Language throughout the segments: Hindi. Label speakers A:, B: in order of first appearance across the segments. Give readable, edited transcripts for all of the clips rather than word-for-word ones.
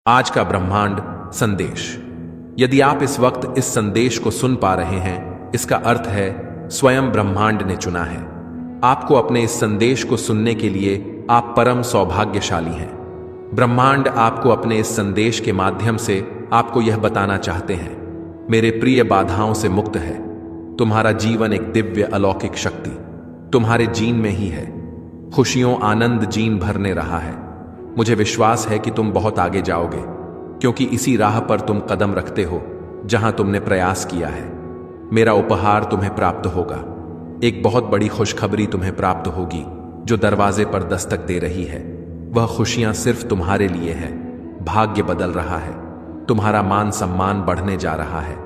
A: आज का ब्रह्मांड संदेश। यदि आप इस वक्त इस संदेश को सुन पा रहे हैं, इसका अर्थ है स्वयं ब्रह्मांड ने चुना है आपको। अपने इस संदेश को सुनने के लिए आप परम सौभाग्यशाली हैं। ब्रह्मांड आपको अपने इस संदेश के माध्यम से आपको यह बताना चाहते हैं, मेरे प्रिय बाधाओं से मुक्त है। तुम्हारा जीवन एक दिव्य अलौकिक शक्ति तुम्हारे जीन में ही है। खुशियों आनंद जीन भरने रहा है। मुझे विश्वास है कि तुम बहुत आगे जाओगे, क्योंकि इसी राह पर तुम कदम रखते हो जहां तुमने प्रयास किया है। मेरा उपहार तुम्हें प्राप्त होगा। एक बहुत बड़ी खुशखबरी तुम्हें प्राप्त होगी जो दरवाजे पर दस्तक दे रही है। वह खुशियां सिर्फ तुम्हारे लिए है। भाग्य बदल रहा है। तुम्हारा मान सम्मान बढ़ने जा रहा है।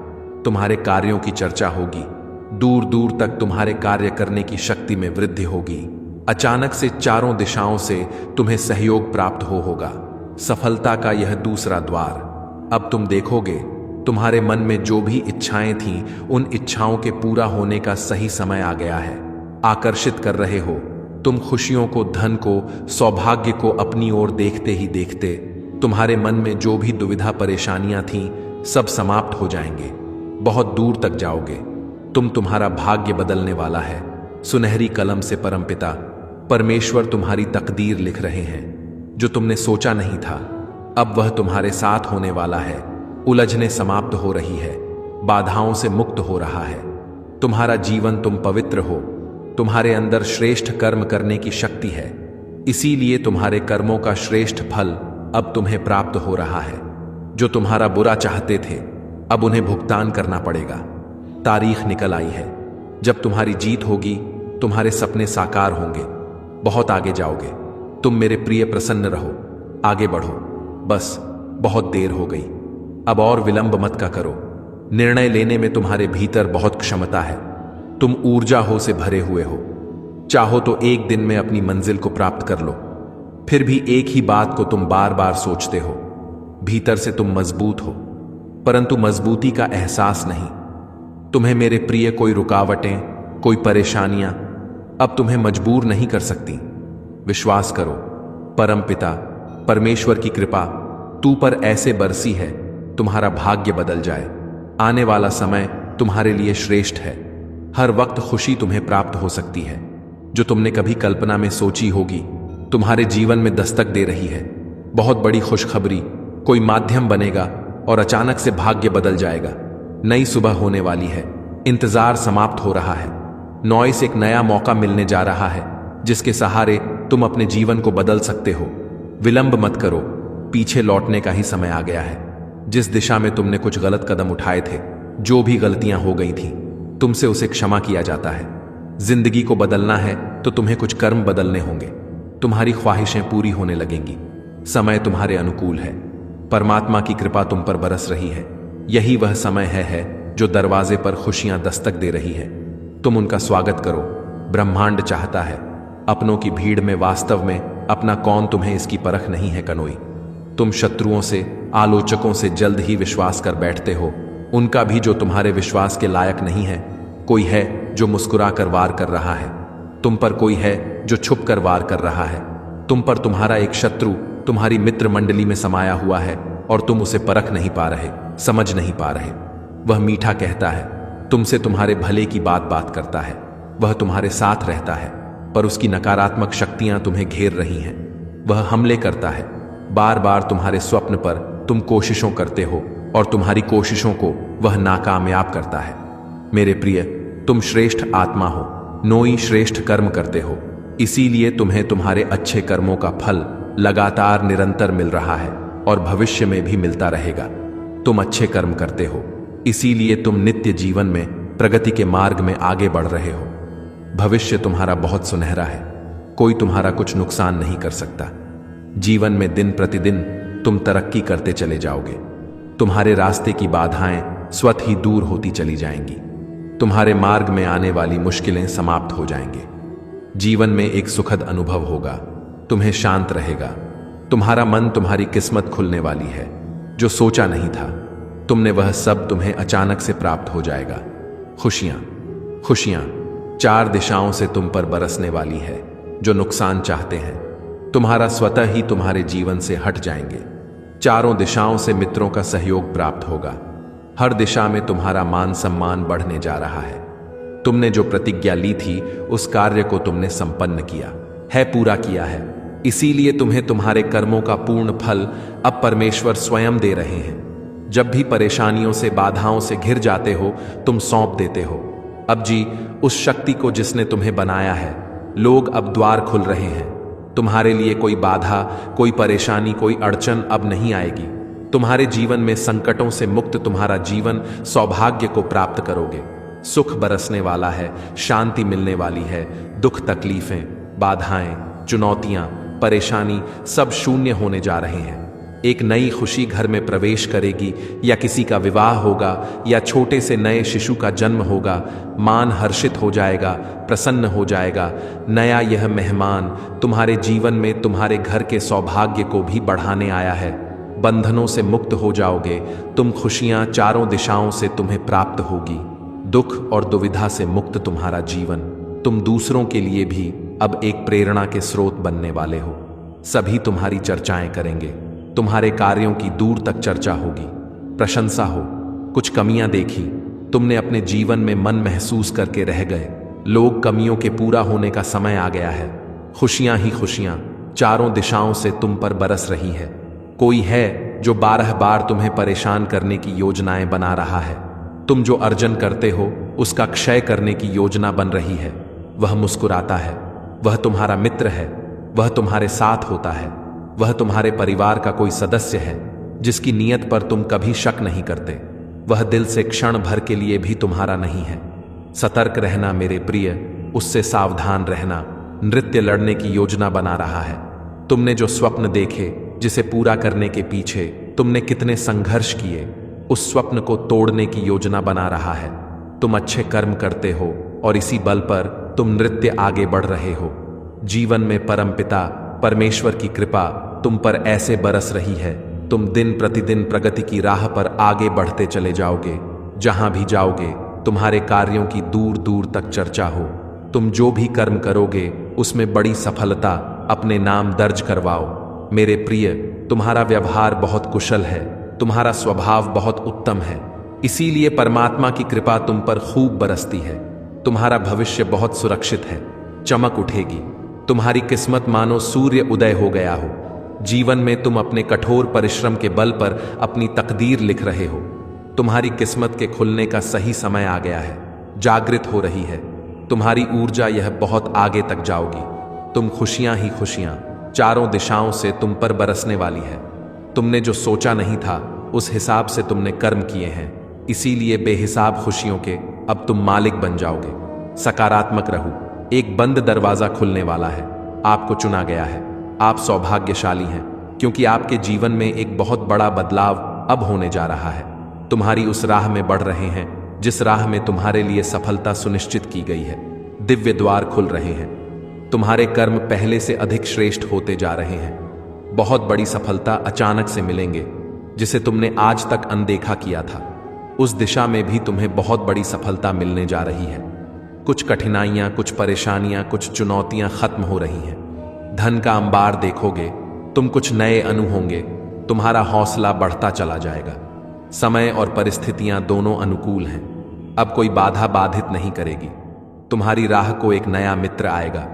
A: तुम्हारे कार्यों की चर्चा होगी। दूर दूर तक तुम्हारे कार्य करने की शक्ति में वृद्धि होगी। अचानक से चारों दिशाओं से तुम्हें सहयोग प्राप्त होगा। सफलता का यह दूसरा द्वार। अब तुम देखोगे, तुम्हारे मन में जो भी इच्छाएं थीं, उन इच्छाओं के पूरा होने का सही समय आ गया है। आकर्षित कर रहे हो तुम खुशियों को, धन को, सौभाग्य को अपनी ओर देखते ही देखते तुम्हारे मन में जो भी दुविधा परेशानियां थीं, सब समाप्त हो जाएंगे। बहुत दूर तक जाओगे। तुम्हारा भाग्य बदलने वाला है। सुनहरी कलम से परमपिता परमेश्वर तुम्हारी तकदीर लिख रहे हैं। जो तुमने सोचा नहीं था, अब वह तुम्हारे साथ होने वाला है। उलझने समाप्त हो रही है। बाधाओं से मुक्त हो रहा है। तुम्हारा जीवन, तुम पवित्र हो। तुम्हारे अंदर श्रेष्ठ कर्म करने की शक्ति है। इसीलिए तुम्हारे कर्मों का श्रेष्ठ फल अब तुम्हें प्राप्त हो रहा है। जो तुम्हारा बुरा चाहते थे, अब उन्हें भुगतान करना पड़ेगा। तारीख निकल आई है। जब तुम्हारी जीत होगी, तुम्हारे सपने साकार होंगे। बहुत आगे जाओगे। तुम मेरे प्रिय प्रसन्न रहो, आगे बढ़ो। बस बहुत देर हो गई। अब और विलंब मत का करो। निर्णय लेने में तुम्हारे भीतर बहुत क्षमता है। तुम ऊर्जा हो से भरे हुए हो। चाहो तो एक दिन में अपनी मंजिल को प्राप्त कर लो। फिर भी एक ही बात को तुम बार बार सोचते हो। भीतर से तुम मजबूत हो, परंतु मजबूती का एहसास नहीं। तुम्हें मेरे प्रिय कोई रुकावटें, कोई परेशानियां अब तुम्हें मजबूर नहीं कर सकती। विश्वास करो, परम पिता परमेश्वर की कृपा तू पर ऐसे बरसी है, तुम्हारा भाग्य बदल जाए। आने वाला समय तुम्हारे लिए श्रेष्ठ है। हर वक्त खुशी तुम्हें प्राप्त हो सकती है। जो तुमने कभी कल्पना में सोची होगी, तुम्हारे जीवन में दस्तक दे रही है। बहुत बड़ी खुशखबरी, कोई माध्यम बनेगा और अचानक से भाग्य बदल जाएगा। नई सुबह होने वाली है। इंतजार समाप्त हो रहा है। नॉइस एक नया मौका मिलने जा रहा है, जिसके सहारे तुम अपने जीवन को बदल सकते हो। विलंब मत करो। पीछे लौटने का ही समय आ गया है। जिस दिशा में तुमने कुछ गलत कदम उठाए थे, जो भी गलतियां हो गई थीं, तुमसे उसे क्षमा किया जाता है। जिंदगी को बदलना है तो तुम्हें कुछ कर्म बदलने होंगे। तुम्हारी ख्वाहिशें पूरी होने लगेंगी। समय तुम्हारे अनुकूल है। परमात्मा की कृपा तुम पर बरस रही है। यही वह समय है जो दरवाजे पर खुशियां दस्तक दे रही है। तुम उनका स्वागत करो। ब्रह्मांड चाहता है। अपनों की भीड़ में वास्तव में अपना कौन तुम्हें इसकी परख नहीं है कनोई। तुम शत्रुओं से, आलोचकों से जल्द ही विश्वास कर बैठते हो। उनका भी जो तुम्हारे विश्वास के लायक नहीं है। कोई है जो मुस्कुरा कर वार कर रहा है तुम पर। कोई है जो छुप कर वार कर रहा है तुम पर। तुम्हारा एक शत्रु तुम्हारी मित्र मंडली में समाया हुआ है और तुम उसे परख नहीं पा रहे, समझ नहीं पा रहे। वह मीठा कहता है, तुमसे तुम्हारे भले की बात करता है। वह तुम्हारे साथ रहता है, पर उसकी नकारात्मक शक्तियां तुम्हें घेर रही हैं। वह हमले करता है। बार बार तुम्हारे स्वप्न पर तुम कोशिशों करते हो और तुम्हारी कोशिशों को वह नाकामयाब करता है। मेरे प्रिय, तुम श्रेष्ठ आत्मा हो। नोई श्रेष्ठ कर्म करते हो। इसीलिए तुम्हें तुम्हारे अच्छे कर्मों का फल लगातार निरंतर मिल रहा है और भविष्य में भी मिलता रहेगा। तुम अच्छे कर्म करते हो, इसीलिए तुम नित्य जीवन में प्रगति के मार्ग में आगे बढ़ रहे हो। भविष्य तुम्हारा बहुत सुनहरा है। कोई तुम्हारा कुछ नुकसान नहीं कर सकता। जीवन में दिन प्रतिदिन तुम तरक्की करते चले जाओगे। तुम्हारे रास्ते की बाधाएं स्वतः ही दूर होती चली जाएंगी। तुम्हारे मार्ग में आने वाली मुश्किलें समाप्त हो जाएंगे। जीवन में एक सुखद अनुभव होगा। तुम्हें शांत रहेगा। तुम्हारा मन, तुम्हारी किस्मत खुलने वाली है। जो सोचा नहीं था तुमने, वह सब तुम्हें अचानक से प्राप्त हो जाएगा। खुशियां खुशियां चार दिशाओं से तुम पर बरसने वाली है। जो नुकसान चाहते हैं, तुम्हारा स्वतः ही तुम्हारे जीवन से हट जाएंगे। चारों दिशाओं से मित्रों का सहयोग प्राप्त होगा। हर दिशा में तुम्हारा मान सम्मान बढ़ने जा रहा है। तुमने जो प्रतिज्ञा ली थी उस कार्य को तुमने संपन्न किया है, पूरा किया है। इसीलिए तुम्हें तुम्हारे कर्मों का पूर्ण फल अब परमेश्वर स्वयं दे रहे हैं। जब भी परेशानियों से, बाधाओं से घिर जाते हो, तुम सौंप देते हो अब जी उस शक्ति को जिसने तुम्हें बनाया है। लोग अब द्वार खुल रहे हैं। तुम्हारे लिए कोई बाधा, कोई परेशानी, कोई अड़चन अब नहीं आएगी। तुम्हारे जीवन में संकटों से मुक्त तुम्हारा जीवन सौभाग्य को प्राप्त करोगे। सुख बरसने वाला है, शांति मिलने वाली है। दुख, तकलीफें, बाधाएं, चुनौतियां, परेशानी सब शून्य होने जा रहे हैं। एक नई खुशी घर में प्रवेश करेगी, या किसी का विवाह होगा, या छोटे से नए शिशु का जन्म होगा। मान हर्षित हो जाएगा, प्रसन्न हो जाएगा। नया यह मेहमान तुम्हारे जीवन में तुम्हारे घर के सौभाग्य को भी बढ़ाने आया है। बंधनों से मुक्त हो जाओगे तुम। खुशियां चारों दिशाओं से तुम्हें प्राप्त होगी। दुख और दुविधा से मुक्त तुम्हारा जीवन। तुम दूसरों के लिए भी अब एक प्रेरणा के स्रोत बनने वाले हो। सभी तुम्हारी चर्चाएं करेंगे। तुम्हारे कार्यों की दूर तक चर्चा होगी, प्रशंसा हो। कुछ कमियां देखी, तुमने अपने जीवन में मन महसूस करके रह गए। लोग कमियों के पूरा होने का समय आ गया है। खुशियां ही खुशियां चारों दिशाओं से तुम पर बरस रही है। कोई है जो 12 बार तुम्हें परेशान करने की योजनाएं बना रहा है। तुम जो अर्जन करते हो उसका क्षय करने की योजना बन रही है। वह मुस्कुराता है, वह तुम्हारा मित्र है, वह तुम्हारे साथ होता है। वह तुम्हारे परिवार का कोई सदस्य है जिसकी नीयत पर तुम कभी शक नहीं करते। वह दिल से क्षण भर के लिए भी तुम्हारा नहीं है। सतर्क रहना मेरे प्रिय, उससे सावधान रहना। नृत्य लड़ने की योजना बना रहा है। तुमने जो स्वप्न देखे, जिसे पूरा करने के पीछे तुमने कितने संघर्ष किए, उस स्वप्न को तोड़ने की योजना बना रहा है। तुम अच्छे कर्म करते हो और इसी बल पर तुम नृत्य आगे बढ़ रहे हो। जीवन में परमपिता परमेश्वर की कृपा तुम पर ऐसे बरस रही है। तुम दिन प्रतिदिन प्रगति की राह पर आगे बढ़ते चले जाओगे। जहां भी जाओगे तुम्हारे कार्यों की दूर दूर तक चर्चा हो। तुम जो भी कर्म करोगे उसमें बड़ी सफलता अपने नाम दर्ज करवाओ। मेरे प्रिय, तुम्हारा व्यवहार बहुत कुशल है, तुम्हारा स्वभाव बहुत उत्तम है। इसीलिए परमात्मा की कृपा तुम पर खूब बरसती है। तुम्हारा भविष्य बहुत सुरक्षित है, चमक उठेगी। तुम्हारी किस्मत मानो सूर्य उदय हो गया हो। जीवन में तुम अपने कठोर परिश्रम के बल पर अपनी तकदीर लिख रहे हो। तुम्हारी किस्मत के खुलने का सही समय आ गया है। जागृत हो रही है तुम्हारी ऊर्जा, यह बहुत आगे तक जाओगी। तुम खुशियां ही खुशियां चारों दिशाओं से तुम पर बरसने वाली है। तुमने जो सोचा नहीं था उस हिसाब से तुमने कर्म किए हैं। इसीलिए बेहिसाब खुशियों के अब तुम मालिक बन जाओगे। सकारात्मक रहो। एक बंद दरवाजा खुलने वाला है। आपको चुना गया है। आप सौभाग्यशाली हैं क्योंकि आपके जीवन में एक बहुत बड़ा बदलाव अब होने जा रहा है। तुम्हारी उस राह में बढ़ रहे हैं जिस राह में तुम्हारे लिए सफलता सुनिश्चित की गई है। दिव्य द्वार खुल रहे हैं। तुम्हारे कर्म पहले से अधिक श्रेष्ठ होते जा रहे हैं। बहुत बड़ी सफलता अचानक से मिलेंगे जिसे तुमने आज तक अनदेखा किया था। उस दिशा में भी तुम्हें बहुत बड़ी सफलता मिलने जा रही है। कुछ कठिनाइयां, कुछ परेशानियां, कुछ चुनौतियां खत्म हो रही हैं। धन का अंबार देखोगे तुम। कुछ नए अनु होंगे। तुम्हारा हौसला बढ़ता चला जाएगा। समय और परिस्थितियां दोनों अनुकूल हैं। अब कोई बाधा बाधित नहीं करेगी। तुम्हारी राह को एक नया मित्र आएगा।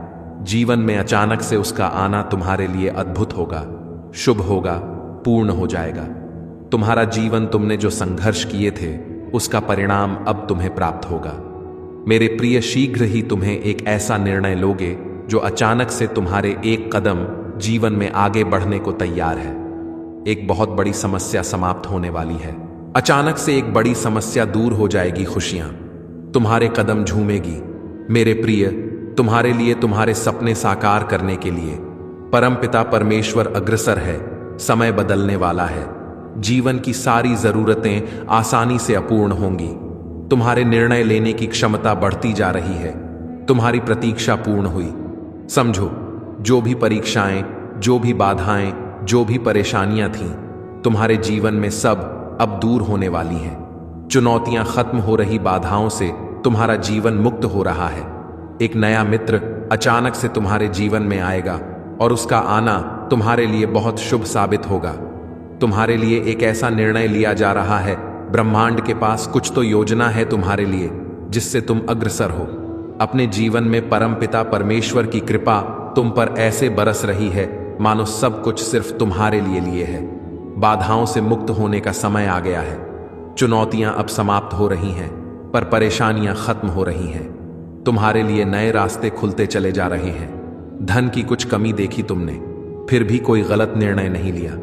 A: जीवन में अचानक से उसका आना तुम्हारे लिए अद्भुत होगा, शुभ होगा, पूर्ण हो जाएगा। तुम्हारा जीवन, तुमने जो संघर्ष किए थे उसका परिणाम अब तुम्हें प्राप्त होगा। मेरे प्रिय, शीघ्र ही तुम्हें एक ऐसा निर्णय लोगे जो अचानक से तुम्हारे एक कदम जीवन में आगे बढ़ने को तैयार है। एक बहुत बड़ी समस्या समाप्त होने वाली है। अचानक से एक बड़ी समस्या दूर हो जाएगी। खुशियां तुम्हारे कदम झूमेगी। मेरे प्रिय, तुम्हारे लिए, तुम्हारे सपने साकार करने के लिए परमपिता परमेश्वर अग्रसर है। समय बदलने वाला है। जीवन की सारी जरूरतें आसानी से अपूर्ण होंगी। तुम्हारे निर्णय लेने की क्षमता बढ़ती जा रही है। तुम्हारी प्रतीक्षा पूर्ण हुई। समझो, जो भी परीक्षाएं, जो भी बाधाएं, जो भी परेशानियां थीं, तुम्हारे जीवन में सब अब दूर होने वाली हैं। चुनौतियां खत्म हो रही, बाधाओं से तुम्हारा जीवन मुक्त हो रहा है। एक नया मित्र अचानक से तुम्हारे जीवन में आएगा और उसका आना तुम्हारे लिए बहुत शुभ साबित होगा। तुम्हारे लिए एक ऐसा निर्णय लिया जा रहा है। ब्रह्मांड के पास कुछ तो योजना है तुम्हारे लिए, जिससे तुम अग्रसर हो। अपने जीवन में परमपिता परमेश्वर की कृपा तुम पर ऐसे बरस रही है मानो सब कुछ सिर्फ तुम्हारे लिए है। बाधाओं से मुक्त होने का समय आ गया है। चुनौतियां अब समाप्त हो रही हैं, पर परेशानियां खत्म हो रही हैं। तुम्हारे लिए नए रास्ते खुलते चले जा रहे हैं। धन की कुछ कमी देखी तुमने, फिर भी कोई गलत निर्णय नहीं लिया।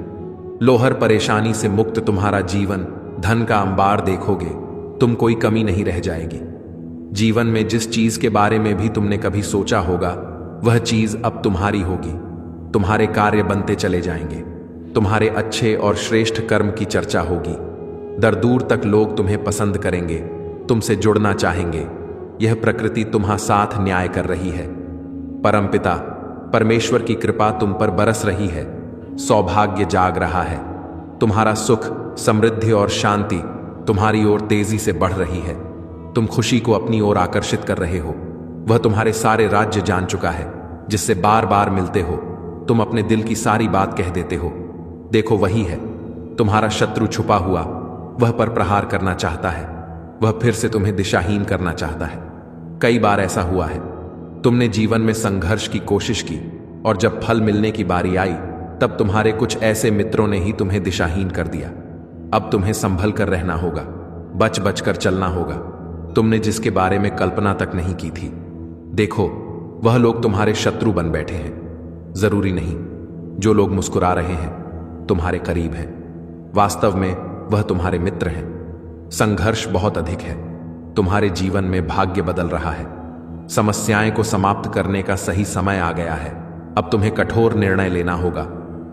A: लोहर परेशानी से मुक्त तुम्हारा जीवन, धन का अंबार देखोगे, तुम कोई कमी नहीं रह जाएगी। जीवन में जिस चीज के बारे में भी तुमने कभी सोचा होगा, वह चीज अब तुम्हारी होगी। तुम्हारे कार्य बनते चले जाएंगे। तुम्हारे अच्छे और श्रेष्ठ कर्म की चर्चा होगी। दर दूर तक लोग तुम्हें पसंद करेंगे, तुमसे जुड़ना चाहेंगे। यह प्रकृति तुम्हारा साथ न्याय कर रही है। परमपिता परमेश्वर की कृपा तुम पर बरस रही है। सौभाग्य जाग रहा है। तुम्हारा सुख, समृद्धि और शांति तुम्हारी ओर तेजी से बढ़ रही है। तुम खुशी को अपनी ओर आकर्षित कर रहे हो। वह तुम्हारे सारे राज्य जान चुका है, जिससे बार बार मिलते हो। तुम अपने दिल की सारी बात कह देते हो। देखो, वही है तुम्हारा शत्रु छुपा हुआ। वह पर प्रहार करना चाहता है। वह फिर से तुम्हें दिशाहीन करना चाहता है। कई बार ऐसा हुआ है। तुमने जीवन में संघर्ष की कोशिश की, और जब फल मिलने की बारी आई, तब तुम्हारे कुछ ऐसे मित्रों ने ही तुम्हें दिशाहीन कर दिया। अब तुम्हें संभल कर रहना होगा, बच बच कर चलना होगा। तुमने जिसके बारे में कल्पना तक नहीं की थी, देखो, वह लोग तुम्हारे शत्रु बन बैठे हैं। जरूरी नहीं, जो लोग मुस्कुरा रहे हैं तुम्हारे करीब हैं, वास्तव में वह तुम्हारे मित्र हैं। संघर्ष बहुत अधिक है। तुम्हारे जीवन में भाग्य बदल रहा है। समस्याएं को समाप्त करने का सही समय आ गया है। अब तुम्हें कठोर निर्णय लेना होगा।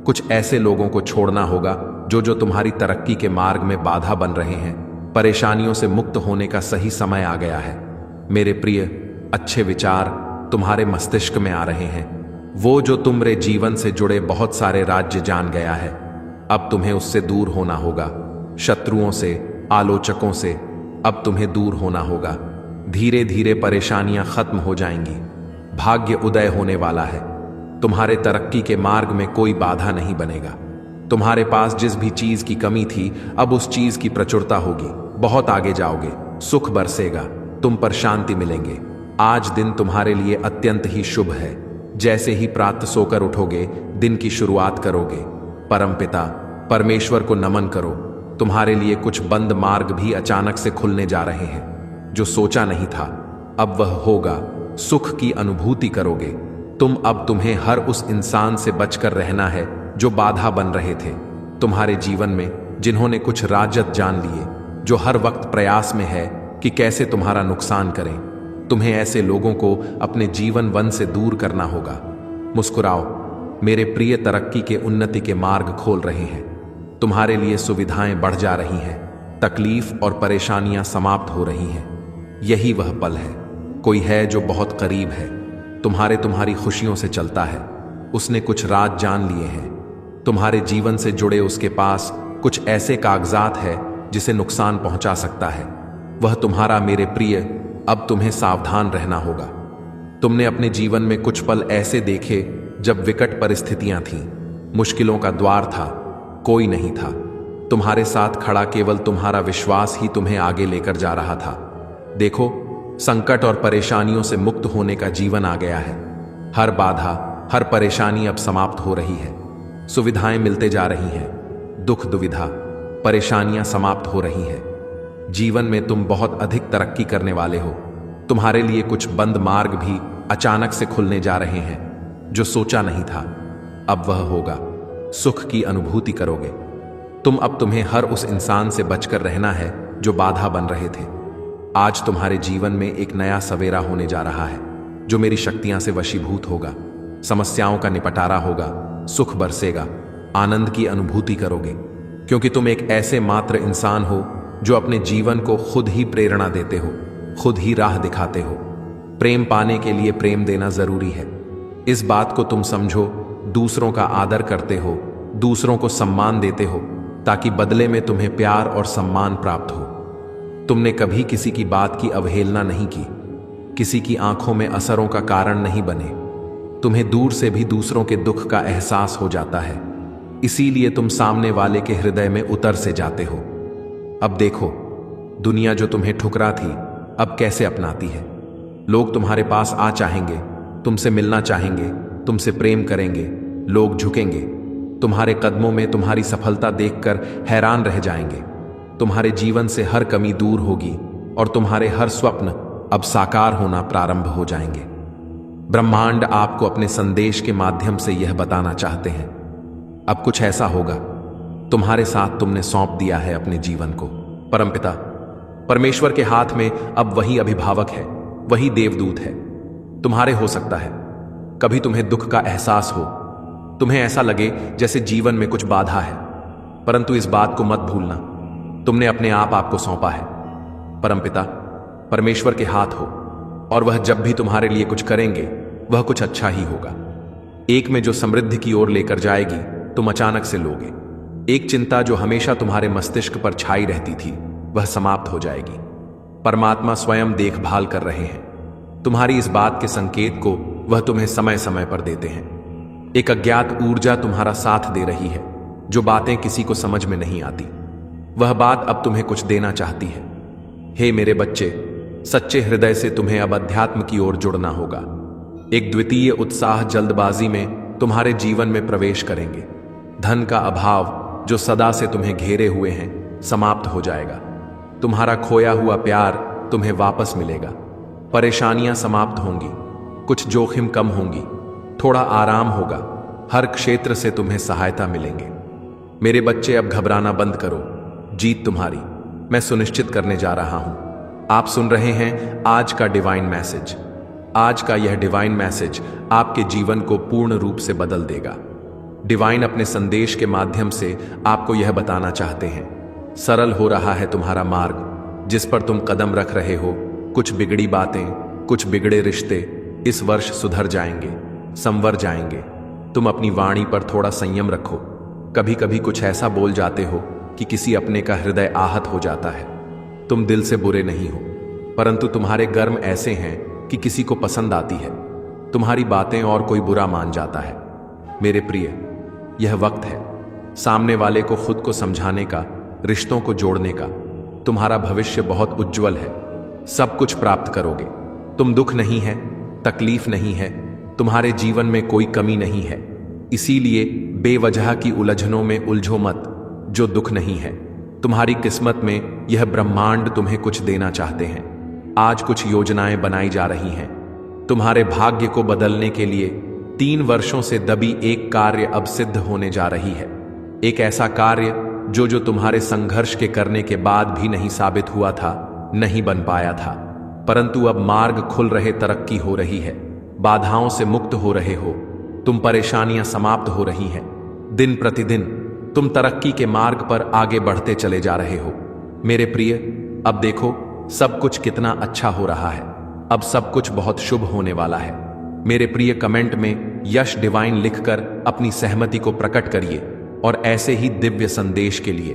A: कुछ ऐसे लोगों को छोड़ना होगा जो तुम्हारी तरक्की के मार्ग में बाधा बन रहे हैं। परेशानियों से मुक्त होने का सही समय आ गया है। मेरे प्रिय, अच्छे विचार तुम्हारे मस्तिष्क में आ रहे हैं। वो जो तुम्हारे जीवन से जुड़े बहुत सारे राज्य जान गया है, अब तुम्हें उससे दूर होना होगा। शत्रुओं से, आलोचकों से अब तुम्हें दूर होना होगा। धीरे धीरे परेशानियां खत्म हो जाएंगी। भाग्य उदय होने वाला है। तुम्हारे तरक्की के मार्ग में कोई बाधा नहीं बनेगा। तुम्हारे पास जिस भी चीज की कमी थी, अब उस चीज की प्रचुरता होगी। बहुत आगे जाओगे, सुख बरसेगा, तुम पर शांति मिलेंगे। आज दिन तुम्हारे लिए अत्यंत ही शुभ है। जैसे ही प्रातः सोकर उठोगे, दिन की शुरुआत करोगे। परमपिता परमेश्वर को नमन करो। तुम्हारे लिए कुछ बंद मार्ग भी अचानक से खुलने जा रहे हैं। जो सोचा नहीं था, अब वह होगा। सुख की अनुभूति करोगे। तुम्हें हर उस इंसान से बचकर रहना है जो बाधा बन रहे थे तुम्हारे जीवन में, जिन्होंने कुछ राजत जान लिए, जो हर वक्त प्रयास में है कि कैसे तुम्हारा नुकसान करें। तुम्हें ऐसे लोगों को अपने जीवन वन से दूर करना होगा। मुस्कुराओ मेरे प्रिय, तरक्की के उन्नति के मार्ग खोल रहे हैं। तुम्हारे लिए सुविधाएं बढ़ जा रही हैं। तकलीफ और परेशानियां समाप्त हो रही हैं। यही वह पल है। कोई है जो बहुत करीब है, तुम्हारी खुशियों से चलता है। उसने कुछ राज जान लिए हैं। तुम्हारे जीवन से जुड़े उसके पास कुछ ऐसे कागजात है जिसे नुकसान पहुंचा सकता है। वह तुम्हारा, मेरे प्रिय, अब तुम्हें सावधान रहना होगा। तुमने अपने जीवन में कुछ पल ऐसे देखे जब विकट परिस्थितियां थीं, मुश्किलों का द्वार था, कोई नहीं था। तुम्हारे साथ खड़ा केवल तुम्हारा विश्वास ही तुम्हें आगे लेकर जा रहा था। देखो, संकट और परेशानियों से मुक्त होने का जीवन आ गया है। हर बाधा, हर परेशानी अब समाप्त हो रही है। सुविधाएं मिलते जा रही हैं। दुख दुविधा, परेशानियां समाप्त हो रही हैं। जीवन में तुम बहुत अधिक तरक्की करने वाले हो। तुम्हारे लिए कुछ बंद मार्ग भी अचानक से खुलने जा रहे हैं। जो सोचा नहीं था, अब वह होगा। सुख की अनुभूति करोगे। तुम्हें हर उस इंसान से बचकर रहना है जो बाधा बन रहे थे। आज तुम्हारे जीवन में एक नया सवेरा होने जा रहा है, जो मेरी शक्तियां से वशीभूत होगा। समस्याओं का निपटारा होगा, सुख बरसेगा, आनंद की अनुभूति करोगे, क्योंकि तुम एक ऐसे मात्र इंसान हो जो अपने जीवन को खुद ही प्रेरणा देते हो, खुद ही राह दिखाते हो। प्रेम पाने के लिए प्रेम देना जरूरी है। इस बात को तुम समझो। दूसरों का आदर करते हो, दूसरों को सम्मान देते हो, ताकि बदले में तुम्हें प्यार और सम्मान प्राप्त हो। तुमने कभी किसी की बात की अवहेलना नहीं की, किसी की आंखों में असरों का कारण नहीं बने। तुम्हें दूर से भी दूसरों के दुख का एहसास हो जाता है। इसीलिए तुम सामने वाले के हृदय में उतर से जाते हो। अब देखो, दुनिया जो तुम्हें ठुकरा थी अब कैसे अपनाती है। लोग तुम्हारे पास आ चाहेंगे, तुमसे मिलना चाहेंगे, तुमसे प्रेम करेंगे, लोग झुकेंगे। तुम्हारे कदमों में तुम्हारी सफलता देखकर हैरान रह जाएंगे। तुम्हारे जीवन से हर कमी दूर होगी और तुम्हारे हर स्वप्न अब साकार होना प्रारंभ हो जाएंगे। ब्रह्मांड आपको अपने संदेश के माध्यम से यह बताना चाहते हैं, अब कुछ ऐसा होगा, तुम्हारे साथ तुमने सौंप दिया है अपने जीवन को। परमपिता परमेश्वर के हाथ में अब वही अभिभावक है, वही देवदूत है। तुम्हारे हो सकता है कभी तुम्हें दुख का एहसास हो, तुम्हें ऐसा लगे जैसे जीवन में कुछ बाधा है, परंतु इस बात को मत भूलना, तुमने अपने आप आपको सौंपा है। परमपिता परमेश्वर के हाथ हो और वह जब भी तुम्हारे लिए कुछ करेंगे वह कुछ अच्छा ही होगा। एक में जो समृद्धि की ओर लेकर जाएगी तुम अचानक से लोगे। एक चिंता जो हमेशा तुम्हारे मस्तिष्क पर छाई रहती थी वह समाप्त हो जाएगी। परमात्मा स्वयं देखभाल कर रहे हैं। तुम्हारी इस बात के संकेत को वह तुम्हें समय समय पर देते हैं। एक अज्ञात ऊर्जा तुम्हारा साथ दे रही है, जो बातें किसी को समझ में नहीं आती। वह बात अब तुम्हें कुछ देना चाहती है। हे मेरे बच्चे, सच्चे हृदय से तुम्हें अब अध्यात्म की ओर जुड़ना होगा। एक द्वितीय उत्साह जल्दबाजी में तुम्हारे जीवन में प्रवेश करेंगे। धन का अभाव जो सदा से तुम्हें घेरे हुए हैं समाप्त हो जाएगा। तुम्हारा खोया हुआ प्यार तुम्हें वापस मिलेगा। परेशानियां समाप्त होंगी, कुछ जोखिम कम होंगी, थोड़ा आराम होगा। हर क्षेत्र से तुम्हें सहायता मिलेंगे। मेरे बच्चे अब घबराना बंद करो, जीत तुम्हारी मैं सुनिश्चित करने जा रहा हूं। आप सुन रहे हैं आज का डिवाइन मैसेज। आज का यह डिवाइन मैसेज आपके जीवन को पूर्ण रूप से बदल देगा। डिवाइन अपने संदेश के माध्यम से आपको यह बताना चाहते हैं, सरल हो रहा है तुम्हारा मार्ग जिस पर तुम कदम रख रहे हो। कुछ बिगड़ी बातें, कुछ बिगड़े रिश्ते इस वर्ष सुधर जाएंगे, संवर जाएंगे। तुम अपनी वाणी पर थोड़ा संयम रखो। कभी कभी कुछ ऐसा बोल जाते हो कि किसी अपने का हृदय आहत हो जाता है। तुम दिल से बुरे नहीं हो, परंतु तुम्हारे कर्म ऐसे हैं कि किसी को पसंद आती है। तुम्हारी बातें और कोई बुरा मान जाता है। मेरे प्रिय, यह वक्त है सामने वाले को खुद को समझाने का, रिश्तों को जोड़ने का। तुम्हारा भविष्य बहुत उज्जवल है, सब कुछ प्राप्त करोगे। तुम दुख नहीं है, तकलीफ नहीं है, तुम्हारे जीवन में कोई कमी नहीं है। इसीलिए बेवजह की उलझनों में उलझो मत, जो दुख नहीं है। तुम्हारी किस्मत में यह ब्रह्मांड तुम्हें कुछ देना चाहते हैं। आज कुछ योजनाएं बनाई जा रही हैं तुम्हारे भाग्य को बदलने के लिए। 3 वर्षों से दबी एक कार्य अब सिद्ध होने जा रही है। एक ऐसा कार्य जो तुम्हारे संघर्ष के करने के बाद भी नहीं साबित हुआ था, नहीं बन पाया था, परंतु अब मार्ग खुल रहे, तरक्की हो रही है, बाधाओं से मुक्त हो रहे हो, तुम परेशानियां समाप्त हो रही हैं। दिन प्रतिदिन तुम तरक्की के मार्ग पर आगे बढ़ते चले जा रहे हो। मेरे प्रिय, अब देखो सब कुछ कितना अच्छा हो रहा है। अब सब कुछ बहुत शुभ होने वाला है। मेरे प्रिय, कमेंट में यश डिवाइन लिखकर अपनी सहमति को प्रकट करिए और ऐसे ही दिव्य संदेश के लिए